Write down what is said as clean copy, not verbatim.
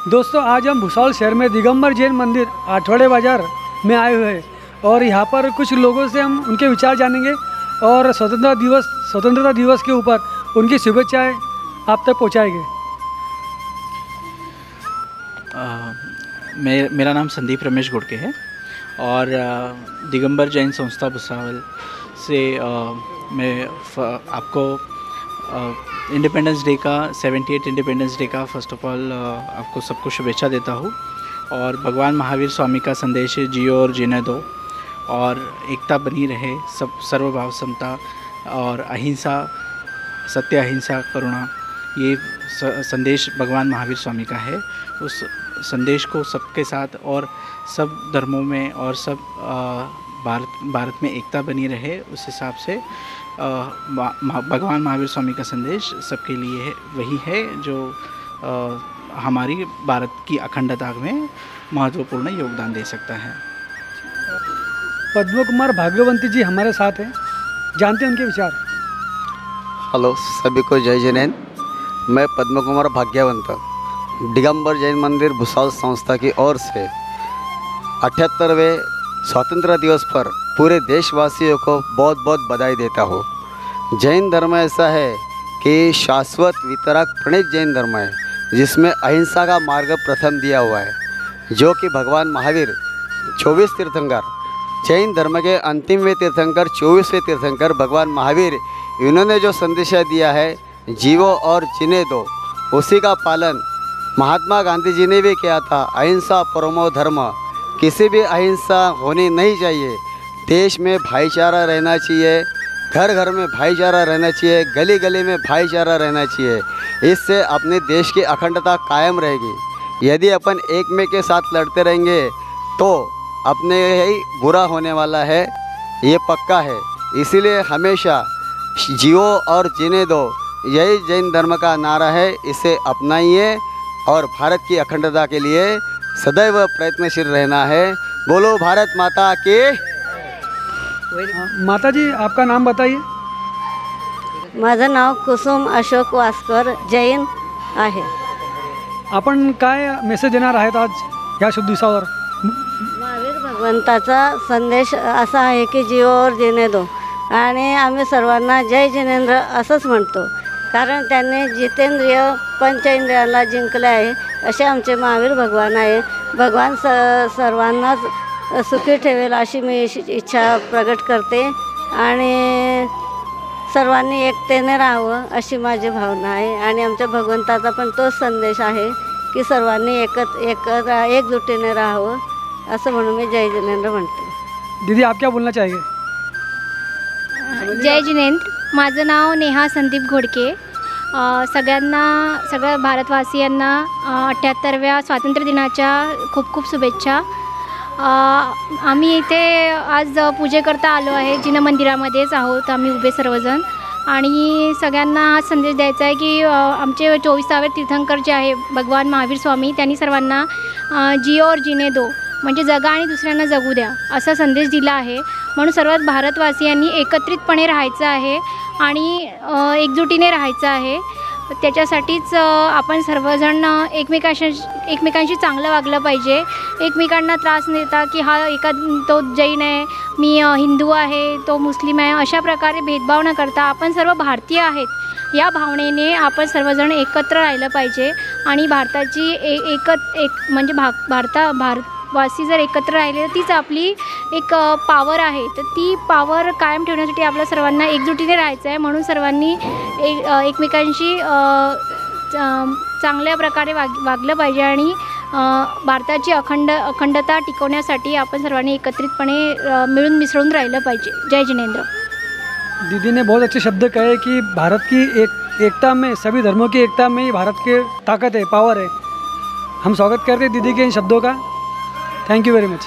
दोस्तों आज हम भुसावल शहर में दिगंबर जैन मंदिर आठवड़े बाज़ार में आए हुए हैं और यहाँ पर कुछ लोगों से हम उनके विचार जानेंगे और स्वतंत्रता दिवस के ऊपर उनकी शुभेच्छाएं आप तक पहुँचाएंगे। मेरा नाम संदीप रमेश गुड़के है और दिगंबर जैन संस्था भुसावल से मैं आपको इंडिपेंडेंस डे का 78 इंडिपेंडेंस डे का फर्स्ट ऑफ ऑल आपको सबको शुभेच्छा देता हूँ। और भगवान महावीर स्वामी का संदेश है, जियो और जीने दो और एकता बनी रहे, सब सर्वभाव समता और अहिंसा, सत्य अहिंसा करुणा, ये संदेश भगवान महावीर स्वामी का है। उस संदेश को सबके साथ और सब धर्मों में और सब भारत में एकता बनी रहे, उस हिसाब से भगवान महावीर स्वामी का संदेश सबके लिए है, वही है जो हमारी भारत की अखंडता में महत्वपूर्ण योगदान दे सकता है। पद्म कुमार भाग्यवंती जी हमारे साथ हैं, जानते हैं उनके विचार। हेलो सभी को जय जैन। मैं पद्म कुमार भाग्यवंत दिगंबर जैन मंदिर भुसावल संस्था की ओर से 78वें स्वतंत्रता दिवस पर पूरे देशवासियों को बहुत बहुत बधाई देता हूँ। जैन धर्म ऐसा है कि शाश्वत वितरक प्रणीत जैन धर्म है, जिसमें अहिंसा का मार्ग प्रथम दिया हुआ है, जो कि भगवान महावीर 24 तीर्थंकर, जैन धर्म के अंतिमवें तीर्थंकर 24वें तीर्थंकर भगवान महावीर, इन्होंने जो संदेशा दिया है, जीवो और जीने दो, उसी का पालन महात्मा गांधी जी ने भी किया था। अहिंसा परमो धर्म, किसी भी अहिंसा होनी नहीं चाहिए। देश में भाईचारा रहना चाहिए, घर घर में भाईचारा रहना चाहिए, गली गली में भाईचारा रहना चाहिए। इससे अपने देश की अखंडता कायम रहेगी। यदि अपन एक में के साथ लड़ते रहेंगे तो अपने ही बुरा होने वाला है, ये पक्का है। इसीलिए हमेशा जियो और जीने दो, यही जैन धर्म का नारा है, इसे अपनाइए और भारत की अखंडता के लिए सदैव प्रयत्नशील रहना है। बोलो भारत माता की। माता जी आपका नाम बताइए। माझं नाव कुसुम अशोक वास्कर, जैन आहे। आपण काय मेसेज देणार आहेत आज या शुभ दिवसावर? महावीर भगवंताचा संदेश असा आहे की जिओ और जीने दो, आणि आम्ही सर्वांना जय जिनेंद्र असंच म्हणतो, कारण त्यांनी जितेंद्रिय पंचेंद्रियाला जिंकले आहे, असे आमचे महावीर भगवान आहे। भगवान सर्वांनाच सुखी ठेवेल अशी मी इच्छा प्रकट करते आणि सर्वांनी एकतेने राहावं अशी माझी भावना आहे। आणि आमच्या भगवंताचा पण तोच संदेश आहे की सर्वांनी एकजुटीने राहावं, असं म्हणून मी जय जिनेंद्र म्हणते। दीदी आप क्या बोलना चाहेंगे? जय जिनेंद्र। माझं नाव नेहा संदीप घोडके। सगळ्या भारतवासियांना 78व्या स्वातंत्र्य दिनाच्या खूप खूप शुभेच्छा। आम्ही इथे आज पूजेकरता आलो आहे, जिन मंदिरामध्येच आहोत आम्ही उभे सर्वजण, आणि सगळ्यांना हा संदेश द्यायचा आहे की आमचे 24वें तीर्थंकर जे आहे भगवान महावीर स्वामी, त्यांनी सर्वांना जियो और जीने दो, म्हणजे जगा आणि दुसऱ्यांना जगू द्या असा संदेश दिला आहे। म्हणून सर्व भारतवासियांनी एकत्रितपणे राहायचं आहे आणि एकजुटीने राहायचं आहे। त्याच्यासाठीच आपण सर्वजण एकमेकांशी चांगलं वागलं पाहिजे। एकमेकांना त्रास न देता की तो जैन आहे, मी हिंदू आहे, तो मुस्लिम आहे, अशा प्रकारे भेदभाव न करता आपण सर्व भारतीय आहेत या भावनेने आपण सर्वजण एकत्र राहिलं पाहिजे। आणि भारताची म्हणजे भारतवासी जर एकत्र राहिले तर तीच आपली एक पावर आहे। तर ती पावर कायम ठेवण्यासाठी आपल्या सर्वांना एकजुटीने राहायचं आहे। म्हणून सर्वांनी एकमेकांशी चांगल्या प्रकारे वागलं पाहिजे आणि भारताची अखंडता टिकवण्यासाठी आपण सर्वांनी एकत्रितपणे मिळून मिसळून राहिलं पाहिजे। जय जिनेंद्र। दीदी ने बहुत अच्छे शब्द कहे कि भारत की एकता में, सभी धर्मों की एकता में ही भारत की ताकत है, पावर है। हम स्वागत करते हैं दीदी के इन शब्दों का। Thank you very much.